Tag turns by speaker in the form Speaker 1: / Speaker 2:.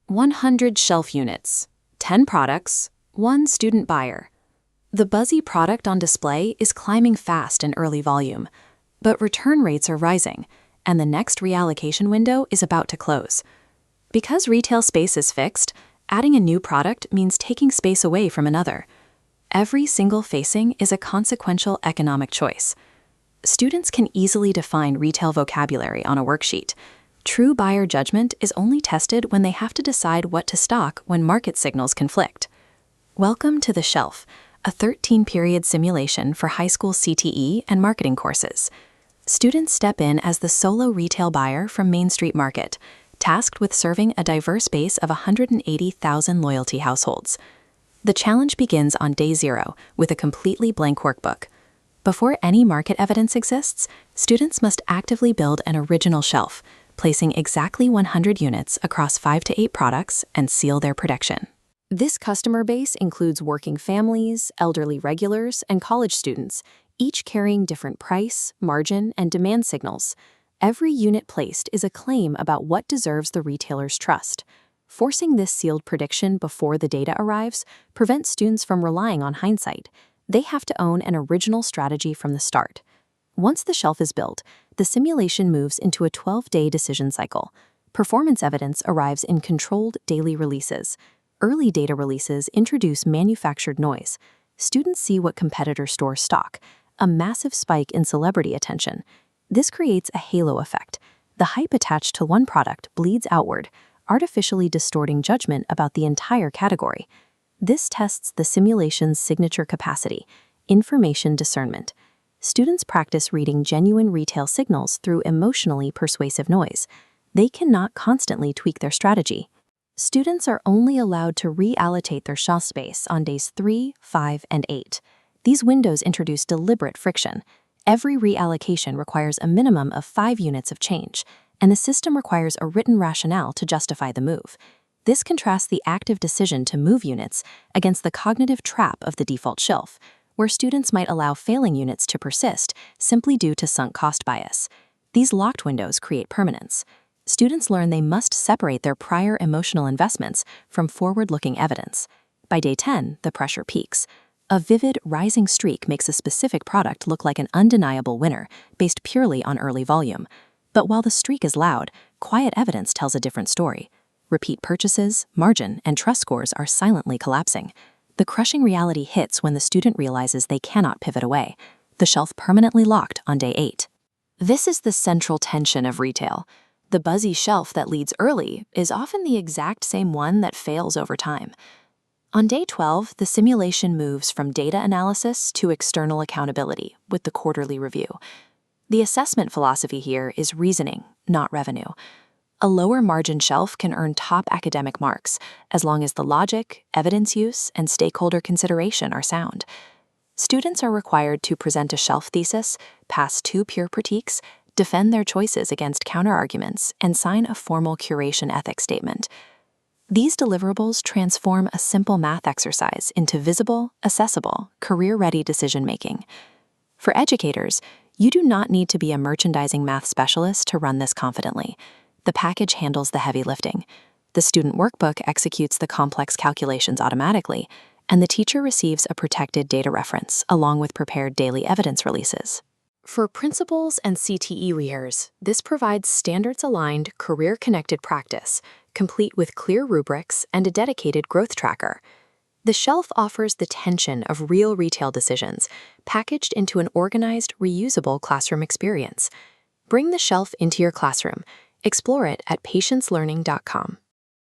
Speaker 1: 100 shelf units, 10 products, 1 student buyer. The buzzy product on display is climbing fast in early volume, but return rates are rising, and the next reallocation window is about to close. Because retail space is fixed, adding a new product means taking space away from another. Every single facing is a consequential economic choice. Students can easily define retail vocabulary on a worksheet. True buyer judgment is only tested when they have to decide what to stock when market signals conflict. Welcome to The Shelf, a 13-period simulation for high school CTE and marketing courses. Students step in as the solo retail buyer from Main Street Market, tasked with serving a diverse base of 180,000 loyalty households. The challenge begins on day 0 with a completely blank workbook. Before any market evidence exists, students must actively build an original shelf, placing exactly 100 units across 5 to 8 products and seal their prediction. This customer base includes working families, elderly regulars, and college students, each carrying different price, margin, and demand signals. Every unit placed is a claim about what deserves the retailer's trust. Forcing this sealed prediction before the data arrives prevents students from relying on hindsight. They have to own an original strategy from the start. Once the shelf is built, the simulation moves into a 12-day decision cycle. Performance evidence arrives in controlled daily releases. Early data releases introduce manufactured noise. Students see what competitor stores stock, a massive spike in celebrity attention. This creates a halo effect. The hype attached to one product bleeds outward, artificially distorting judgment about the entire category. This tests the simulation's signature capacity, information discernment. Students practice reading genuine retail signals through emotionally persuasive noise. They cannot constantly tweak their strategy. Students are only allowed to reallocate their shelf space on days 3, 5, and 8. These windows introduce deliberate friction. Every reallocation requires a minimum of 5 units of change, and the system requires a written rationale to justify the move. This contrasts the active decision to move units against the cognitive trap of the default shelf, where students might allow failing units to persist simply due to sunk cost bias. These locked windows create permanence. Students learn they must separate their prior emotional investments from forward-looking evidence. By day 10, the pressure peaks. A vivid, rising streak makes a specific product look like an undeniable winner based purely on early volume. But while the streak is loud, quiet evidence tells a different story. Repeat purchases, margin, and trust scores are silently collapsing. The crushing reality hits when the student realizes they cannot pivot away. The shelf permanently locked on day 8. This is the central tension of retail. The buzzy shelf that leads early is often the exact same one that fails over time. On day 12, the simulation moves from data analysis to external accountability with the quarterly review. The assessment philosophy here is reasoning, not revenue. A lower margin shelf can earn top academic marks as long as the logic, evidence use, and stakeholder consideration are sound. Students are required to present a shelf thesis, pass 2 peer critiques, defend their choices against counterarguments, and sign a formal curation ethics statement. These deliverables transform a simple math exercise into visible, accessible, career-ready decision-making. For educators, you do not need to be a merchandising math specialist to run this confidently. The package handles the heavy lifting. The student workbook executes the complex calculations automatically, and the teacher receives a protected data reference along with prepared daily evidence releases. For principals and CTE leaders, this provides standards-aligned, career-connected practice, complete with clear rubrics and a dedicated growth tracker. The shelf offers the tension of real retail decisions, packaged into an organized, reusable classroom experience. Bring the shelf into your classroom. Explore it at patienslearning.com.